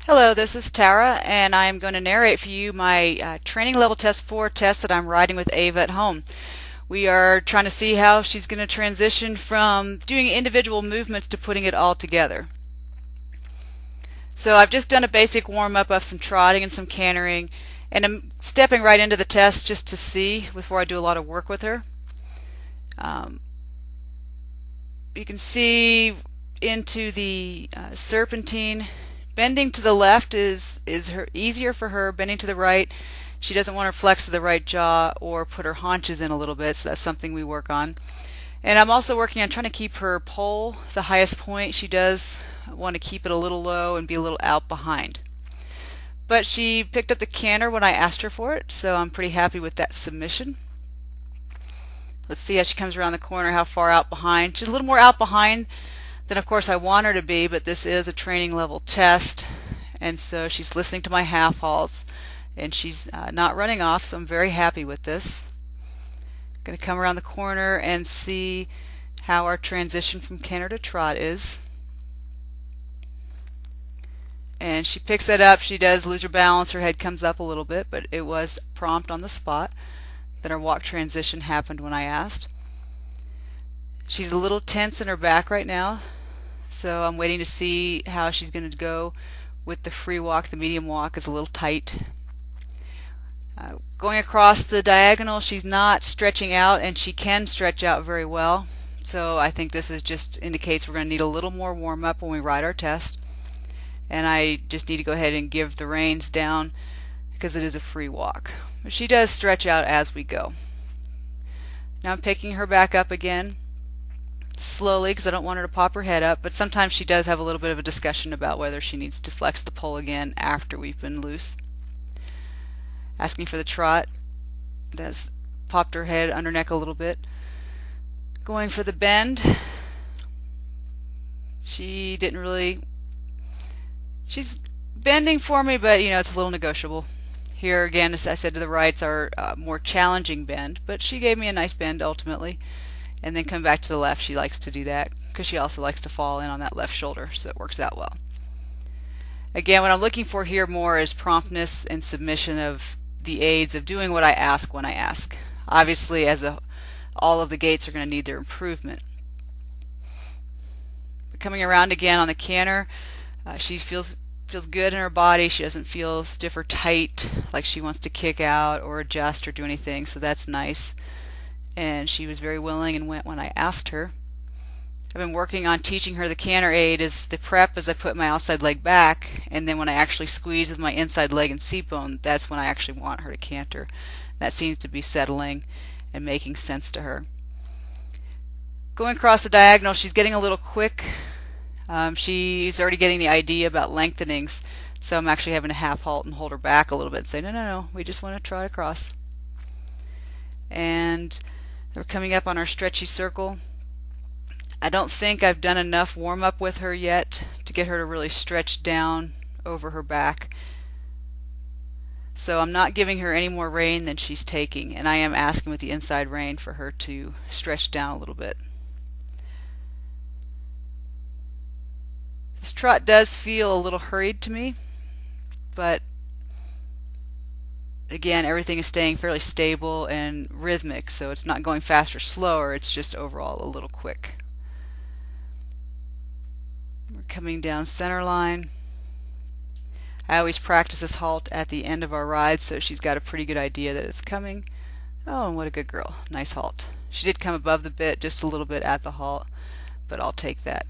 Hello, this is Tara, and I'm going to narrate for you my training level test 4 test that I'm riding with Ava at home. We are trying to see how she's going to transition from doing individual movements to putting it all together. So I've just done a basic warm-up of some trotting and some cantering, and I'm stepping right into the test just to see before I do a lot of work with her. You can see into the serpentine. Bending to the left is easier for her. Bending to the right, she doesn't want to flex to the right jaw or put her haunches in a little bit, so that's something we work on. And I'm also working on trying to keep her pole the highest point. She does want to keep it a little low and be a little out behind. But she picked up the canter when I asked her for it, so I'm pretty happy with that submission. Let's see how she comes around the corner, how far out behind. She's a little more out behind than of course I want her to be, but this is a training level test, and so she's listening to my half halts and she's not running off, so I'm very happy with this. Going to come around the corner and see how our transition from canter to trot is. And she picks that up. She does lose her balance, her head comes up a little bit, but it was prompt on the spot. Then our walk transition happened when I asked. She's a little tense in her back right now, so I'm waiting to see how she's going to go with the free walk. The medium walk is a little tight. Going across the diagonal, she's not stretching out, and she can stretch out very well. So I think this is just indicates we're going to need a little more warm-up when we ride our test. And I just need to go ahead and give the reins down because it is a free walk. But she does stretch out as we go. Now I'm picking her back up again, slowly, because I don't want her to pop her head up, but sometimes she does have a little bit of a discussion about whether she needs to flex the pole again after we've been loose. Asking for the trot, that's popped her head under neck a little bit. Going for the bend, she didn't really, she's bending for me, but you know, it's a little negotiable. Here again, as I said, to the right's our more challenging bend, but she gave me a nice bend ultimately. And then come back to the left. She likes to do that because she also likes to fall in on that left shoulder, so it works out well. Again, what I'm looking for here more is promptness and submission of the aids of doing what I ask when I ask. Obviously, all of the gaits are going to need their improvement. Coming around again on the canter, she feels good in her body. She doesn't feel stiff or tight like she wants to kick out or adjust or do anything, so that's nice. And she was very willing and went when I asked her. I've been working on teaching her the canter aid as the prep as I put my outside leg back, and then when I actually squeeze with my inside leg and seat bone, that's when I actually want her to canter. That seems to be settling and making sense to her. Going across the diagonal, she's getting a little quick. She's already getting the idea about lengthenings, so I'm actually having to half halt and hold her back a little bit and say, no, we just want to trot across. And we're coming up on our stretchy circle. I don't think I've done enough warm-up with her yet to get her to really stretch down over her back. So I'm not giving her any more rein than she's taking, and I am asking with the inside rein for her to stretch down a little bit. This trot does feel a little hurried to me, but again, everything is staying fairly stable and rhythmic, so it's not going fast or slower, it's just overall a little quick. We're coming down center line. I always practice this halt at the end of our ride, so she's got a pretty good idea that it's coming. Oh, and what a good girl. Nice halt. She did come above the bit just a little bit at the halt, but I'll take that.